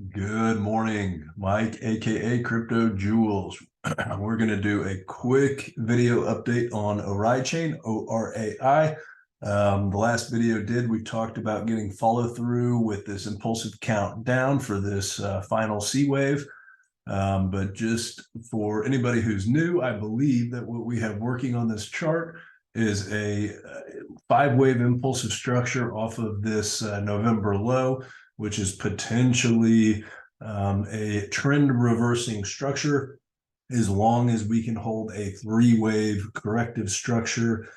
Good morning, Mike, aka Crypto Jewels. We're going to do a quick video update on Oraichain, ORAI. The last video we talked about getting follow through with this impulsive countdown for this final C wave. But just for anybody who's new, I believe that what we have working on this chart is a 5-wave impulsive structure off of this November low, which is potentially a trend reversing structure as long as we can hold a 3-wave corrective structure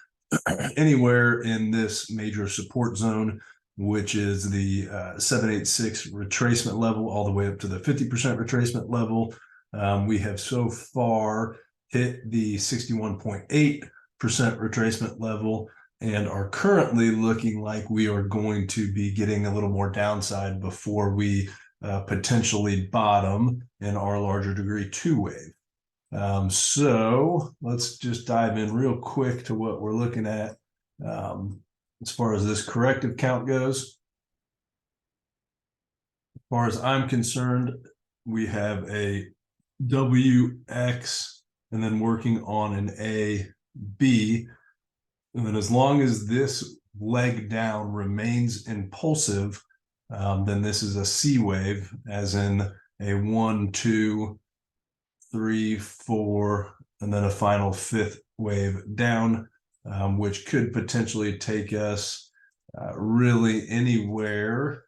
anywhere in this major support zone, which is the 786 retracement level all the way up to the 50% retracement level. We have so far hit the 61.8% retracement level and are currently looking like we are going to be getting a little more downside before we potentially bottom in our larger degree 2-wave. So let's just dive in real quick to what we're looking at as far as this corrective count goes. As far as I'm concerned, we have a WX and then working on an AB. And then as long as this leg down remains impulsive, then this is a C wave, as in a 1, 2, 3, 4, and then a final 5th wave down, which could potentially take us really anywhere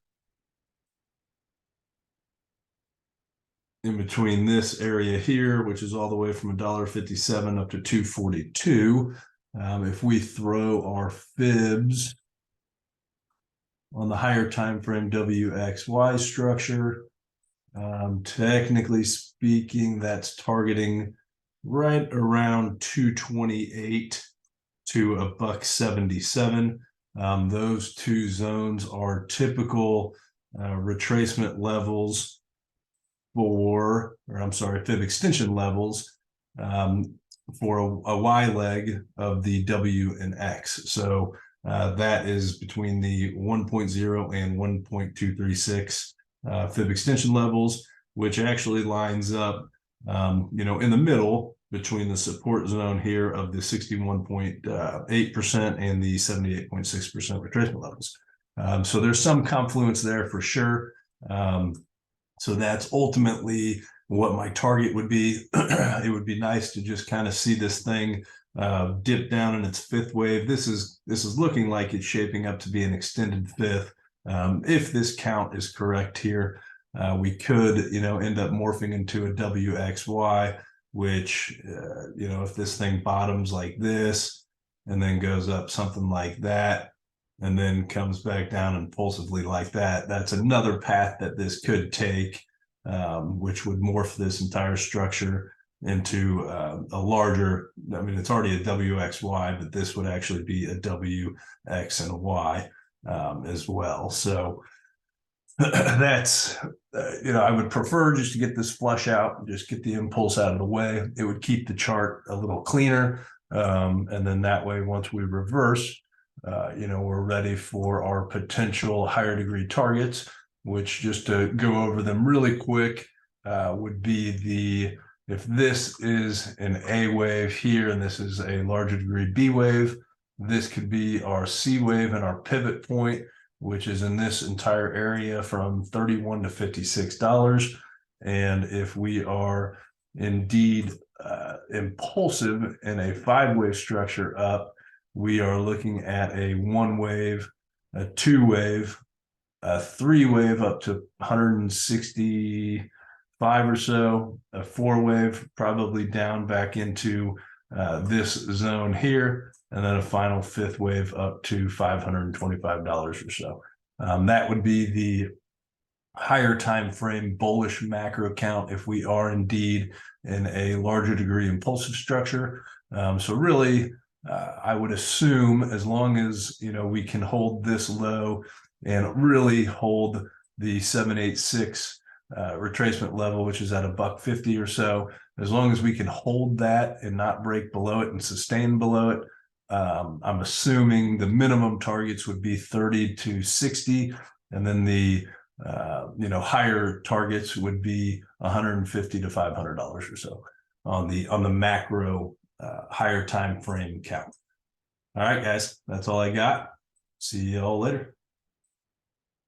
in between this area here, which is all the way from $1.57 up to $2.42. If we throw our fibs on the higher time frame WXY structure, technically speaking, that's targeting right around 228 to $1.77. Those two zones are typical retracement levels fib extension levels for a Y leg of the W and X. So that is between the 1.0 and 1.236 fib extension levels, which actually lines up, in the middle between the support zone here of the 61.8% and the 78.6% retracement levels. So there's some confluence there for sure. So that's ultimately what my target would be. It would be nice to just kind of see this thing dip down in its 5th wave. This is looking like it's shaping up to be an extended 5th. If this count is correct here, we could, end up morphing into a WXY, which, if this thing bottoms like this and then goes up something like that, and then comes back down impulsively like that, that's another path that this could take, which would morph this entire structure into a larger, it's already a WXY, but this would actually be a WX and a Y as well. So that's, I would prefer just to get this flush out, just get the impulse out of the way. It would keep the chart a little cleaner. And then that way, once we reverse, we're ready for our potential higher degree targets, which, just to go over them really quick, would be if this is an A wave here and this is a larger degree B wave, this could be our C wave and our pivot point, which is in this entire area from $31 to $56. And if we are indeed impulsive in a 5-wave structure up, we are looking at a 1-wave, a 2-wave, a 3-wave up to 165 or so, a 4-wave probably down back into this zone here, and then a final 5th wave up to $525 or so. That would be the higher time frame bullish macro count if we are indeed in a larger degree impulsive structure. So really, I would assume as long as we can hold this low and really hold the 786 retracement level, which is at $1.50 or so, as long as we can hold that and not break below it and sustain below it, I'm assuming the minimum targets would be 30 to 60, and then the you know, higher targets would be $150 to $500 or so on the macro higher time frame count. All right, guys, that's all I got. See you all later.